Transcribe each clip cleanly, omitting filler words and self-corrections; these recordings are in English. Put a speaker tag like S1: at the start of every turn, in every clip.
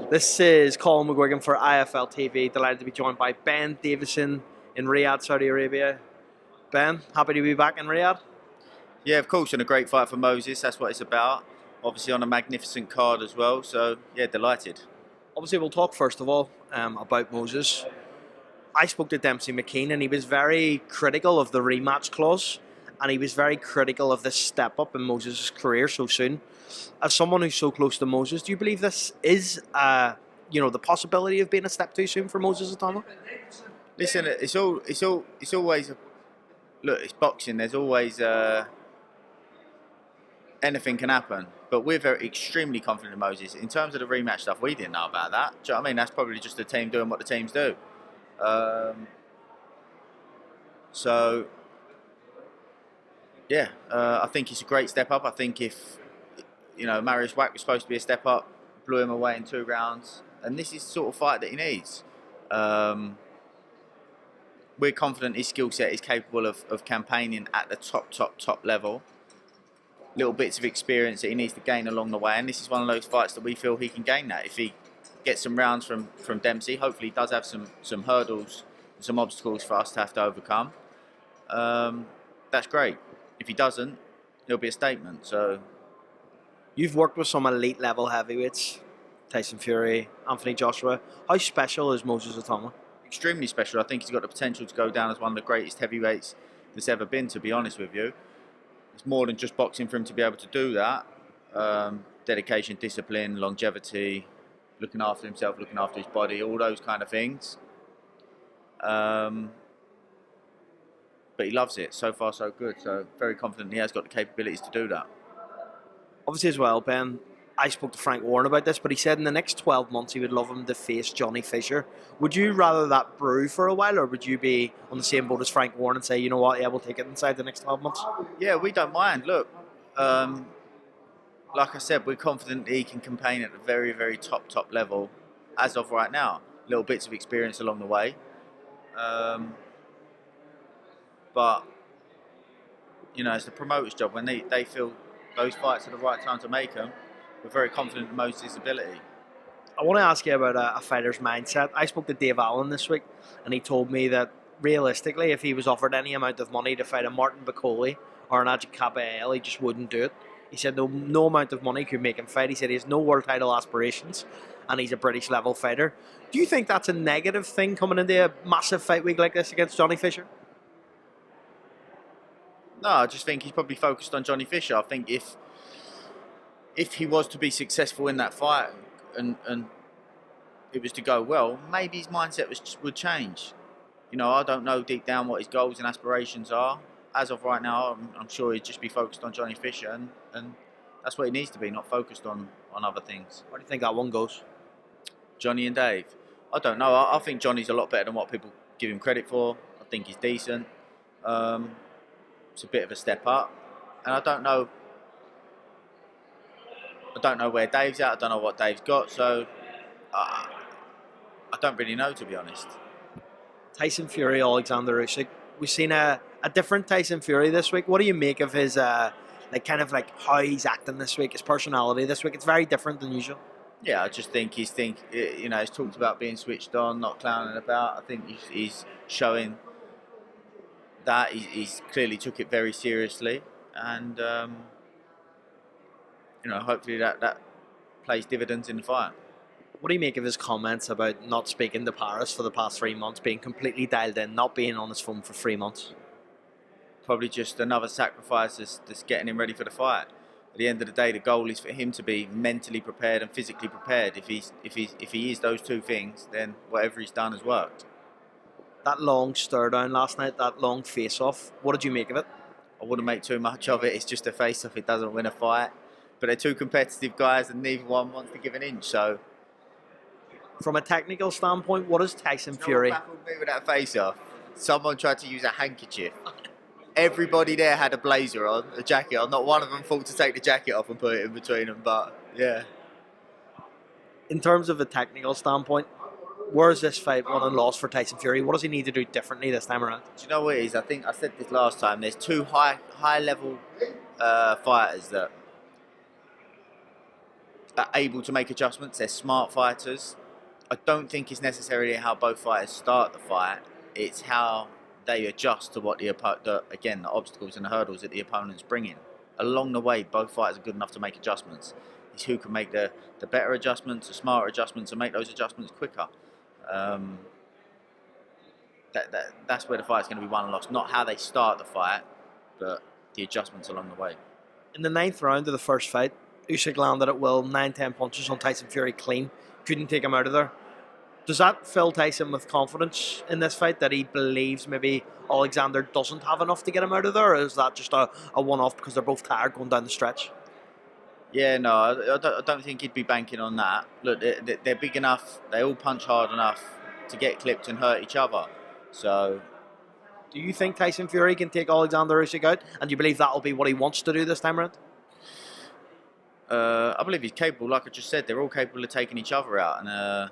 S1: This is Colin McGuigan for IFLTV. Delighted to be joined by Ben Davison in Riyadh, Saudi Arabia. Ben, happy to be back in Riyadh.
S2: Yeah, of course, and a great fight for Moses. That's what it's about. Obviously on a magnificent card as well. So, yeah, delighted.
S1: Obviously, we'll talk first of all about Moses. I spoke to Dempsey McKean and he was very critical of the rematch clause, and he was very critical of this step up in Moses' career so soon. As someone who's so close to Moses, do you believe this is, the possibility of being a step too soon for Moses Atama?
S2: Listen, it's always look. It's boxing. There's always anything can happen. But we're extremely confident in Moses. In terms of the rematch stuff, we didn't know about that. Do you know what I mean? That's probably just the team doing what the teams do. I think it's a great step up. I think if Marius Wack was supposed to be a step up, blew him away in 2 rounds, and this is the sort of fight that he needs. We're confident his skill set is capable of campaigning at the top level. Little bits of experience that he needs to gain along the way, and this is one of those fights that we feel he can gain that. If he gets some rounds from Dempsey, hopefully he does have some hurdles, some obstacles for us to have to overcome. That's great. If he doesn't, it'll be a statement. So,
S1: you've worked with some elite level heavyweights, Tyson Fury, Anthony Joshua. How special is Moses Atama?
S2: Extremely special. I think he's got the potential to go down as one of the greatest heavyweights there's ever been, to be honest with you. It's more than just boxing for him to be able to do that. Dedication, discipline, longevity, looking after himself, looking after his body, all those kind of things. But he loves it. So far, so good. So very confident he has got the capabilities to do that.
S1: Obviously as well, Ben, I spoke to Frank Warren about this, but he said in the next 12 months he would love him to face Johnny Fisher. Would you rather that brew for a while, or would you be on the same boat as Frank Warren and say, you know what, yeah, we'll take it inside the next 12 months?
S2: Yeah, we don't mind. Look, like I said, we're confident he can campaign at a very, very top level as of right now. Little bits of experience along the way. But, it's the promoter's job. When they feel those fights are the right time to make them, we're very confident in Moses' ability.
S1: I want to ask you about a fighter's mindset. I spoke to Dave Allen this week, and he told me that realistically, if he was offered any amount of money to fight a Martin Bakole or an Ajit Kabayel, he just wouldn't do it. He said no amount of money could make him fight. He said he has no world title aspirations, and he's a British level fighter. Do you think that's a negative thing coming into a massive fight week like this against Johnny Fisher?
S2: No, I just think he's probably focused on Johnny Fisher. I think if he was to be successful in that fight and it was to go well, maybe his mindset would change. I don't know deep down what his goals and aspirations are. As of right now, I'm sure he'd just be focused on Johnny Fisher, and that's what he needs to be, not focused on other things.
S1: Where do you think that one goes?
S2: Johnny and Dave? I don't know. I think Johnny's a lot better than what people give him credit for. I think he's decent. It's a bit of a step up, and I don't know where Dave's at. I don't know what Dave's got, so I don't really know, to be honest.
S1: Tyson Fury, Oleksandr Usyk. We've seen a different Tyson Fury this week. What do you make of his how he's acting this week, his personality this week? It's very different than usual.
S2: Yeah, I just think he's talked about being switched on, not clowning about. I think he's showing that he's clearly took it very seriously, and hopefully that plays dividends in the fight.
S1: What do you make of his comments about not speaking to Paris for the past 3 months, being completely dialed in, not being on his phone for 3 months?
S2: Probably just another sacrifice that's getting him ready for the fight. At the end of the day, the goal is for him to be mentally prepared and physically prepared. If he is those two things, then whatever he's done has worked.
S1: That long stare down last night, that long face off, what did you make of it?
S2: I wouldn't make too much of it. It's just a face off. It doesn't win a fight. But they're two competitive guys, and neither one wants to give an inch. So,
S1: from a technical standpoint, what is Tyson Fury?
S2: What baffled me with that face off? Someone tried to use a handkerchief. Everybody there had a blazer on, a jacket on. Not one of them thought to take the jacket off and put it in between them. But yeah.
S1: In terms of a technical standpoint, where is this fight won and lost for Tyson Fury? What does he need to do differently this time around?
S2: Do you know what it is? I think I said this last time. There's two high level fighters that are able to make adjustments. They're smart fighters. I don't think it's necessarily how both fighters start the fight. It's how they adjust to what the obstacles and the hurdles that the opponent's bringing. Along the way, both fighters are good enough to make adjustments. It's who can make the better adjustments, the smarter adjustments, and make those adjustments quicker. That's where the fight's going to be won and lost. Not how they start the fight, but the adjustments along the way.
S1: In the 9th round of the first fight, Usyk landed at will 9-10 punches on Tyson Fury clean. Couldn't take him out of there. Does that fill Tyson with confidence in this fight, that he believes maybe Oleksandr doesn't have enough to get him out of there, or is that just a one-off because they're both tired going down the stretch?
S2: Yeah, no, I don't think he'd be banking on that. Look, they're big enough, they all punch hard enough to get clipped and hurt each other. So,
S1: do you think Tyson Fury can take Oleksandr Usyk out, and do you believe that'll be what he wants to do this time around?
S2: I believe he's capable. Like I just said, they're all capable of taking each other out, and I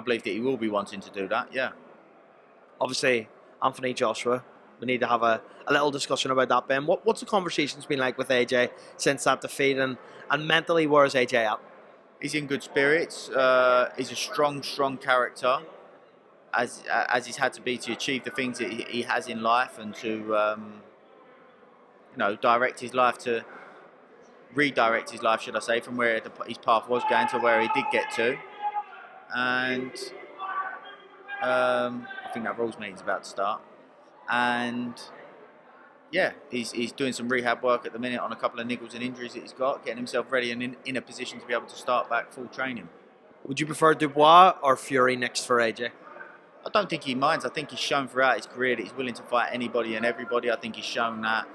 S2: believe that he will be wanting to do that. Yeah.
S1: Obviously, Anthony Joshua. We need to have a little discussion about that, Ben. What's the conversations been like with AJ since that defeat, and mentally, where's AJ at?
S2: He's in good spirits. He's a strong character, as he's had to be to achieve the things that he has in life, and to redirect his life, should I say, from where his path was going to where he did get to. And I think that rules meeting's about to start. And yeah, he's doing some rehab work at the minute on a couple of niggles and injuries that he's got, getting himself ready and in a position to be able to start back full training.
S1: Would you prefer Dubois or Fury next for AJ?
S2: I don't think he minds. I think he's shown throughout his career that he's willing to fight anybody and everybody. I think he's shown that.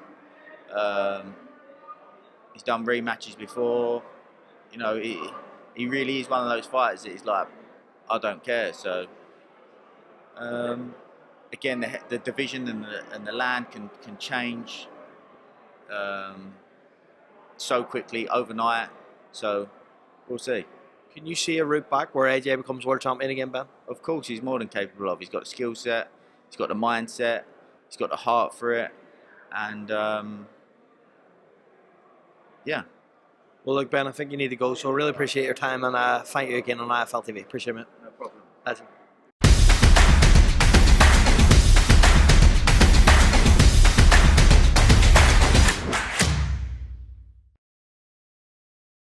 S2: He's done rematches before. You know, he really is one of those fighters that he's like, I don't care. So, again, the division and the land can change so quickly overnight. So, we'll see.
S1: Can you see a route back where AJ becomes world champion again, Ben?
S2: Of course, he's more than capable of. He's got the skill set, he's got the mindset, he's got the heart for it, and yeah.
S1: Well, look, Ben, I think you need to go, so I really appreciate your time, and thank you again on IFLTV. Appreciate it, mate.
S2: No problem.
S1: That's it.